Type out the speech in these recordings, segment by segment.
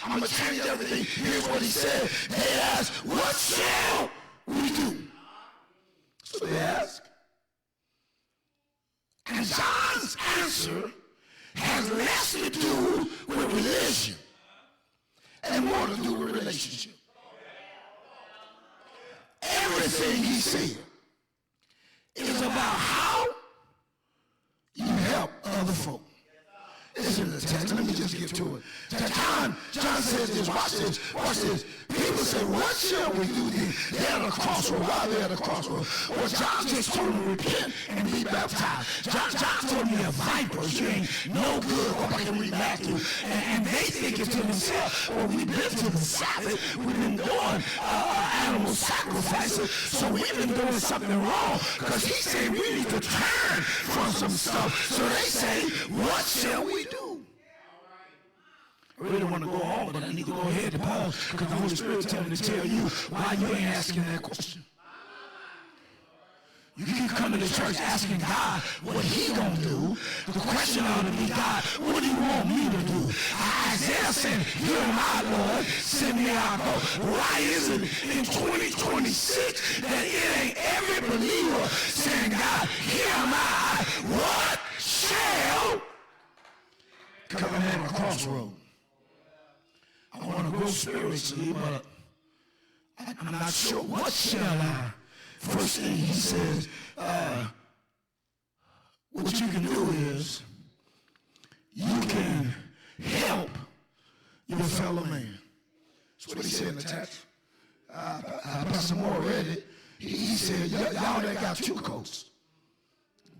I'm going to change everything. Here's what he said. They asked, what shall we do? So they asked. And John's answer has less to do with religion and more to do with relationship. Everything he said is about how you help other folk. It's in the text. Let me just get to it. John says this. Watch this. People say, what shall we do then? They're at a crossroad. Why are they at a crossroad? Well, John just told them to repent and be baptized. John told me a vipers. You ain't no good. Or I can read Matthew. And they think it's to themselves. Well, we've been to the Sabbath. We've been doing animal sacrifices. So we've been doing something wrong. Because he said we need to turn from some stuff. So they say, what shall we do? I really don't want to go on, but I need to go ahead and pause because the Holy Spirit is telling me to tell you why you ain't asking that question. You keep coming to church asking God what he gonna do. The question ought to be, God, what do you want me to do? Isaiah said, here am I, Lord, send me out. Why is it in 2026 that it ain't every believer saying, God, here am I, what shall coming at a crossroad? I want to grow spiritually, but I'm not sure what shall I. First thing he says, what you can do is you can help your fellow man. That's what he said in the text. Pastor Moore read it. He said, y'all that got 2 coats,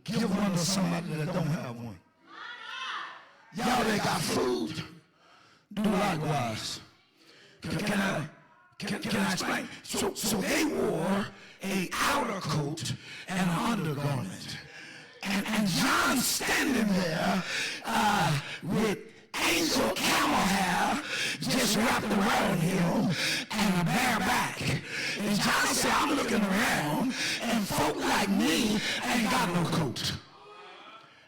give one to somebody that don't have one. Y'all that got food, do likewise. Can I explain? So they wore a outer coat and an undergarment. And John standing there with angel camel hair just wrapped around him and a bare back. And John said, I'm looking around and folk like me ain't got no coat.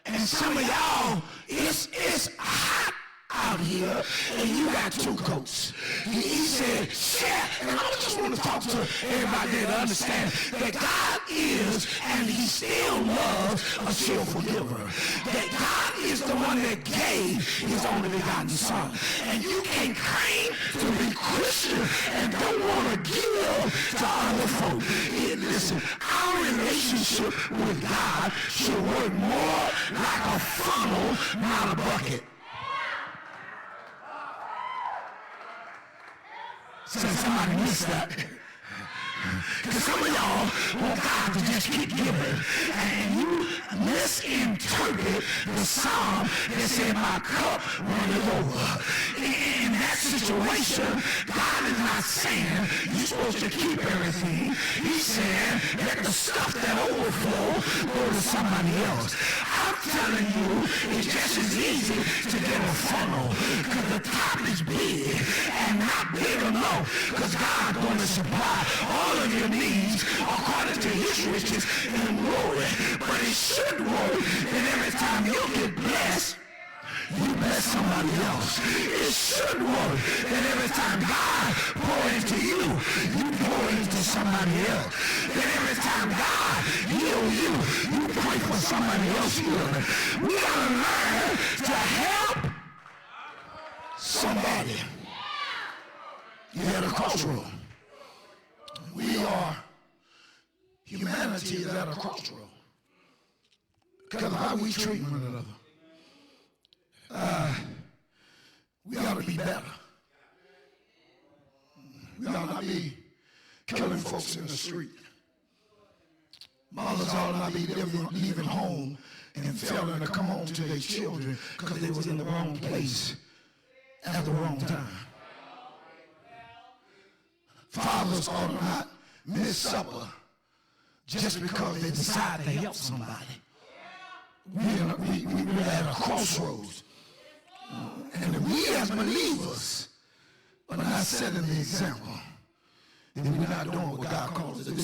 And some of y'all, it's hot out here, and you got 2 coats. He said, share. And I just want to talk to everybody there to understand that God is, and he still loves, a cheerful giver. That God is the one that gave his only begotten son. And you can't claim to be Christian and don't want to give to other folk. Listen, our relationship with God should work more like a funnel, not a bucket. Somebody missed that. Because some of y'all want God to just keep giving. And you misinterpret the psalm that said, my cup runneth over. In that situation, God is not saying you're supposed to keep everything. He's saying let the stuff that overflow go to somebody else. I'm telling you, it's just as easy to get a funnel because the top is big and not big enough because God's going to supply all of your needs according to his riches and glory. But it should work that every time you get blessed, you bless somebody else. It should work that every time God pour into you, you pour into somebody else. That every time God heals you, you pray for somebody else healing. We gotta learn to help somebody. You're at a crossroad. Humanity is at a crossroad. Because of how we treat one another. We ought to be better. We ought not be killing folks in the street. Mothers ought not be leaving home and failing to come home to their children because they was in the wrong place at the wrong time. Fathers ought not miss supper just because they decide to help somebody. We're at a crossroads. And we as believers are not setting the example. Then we're not doing what God calls us to do.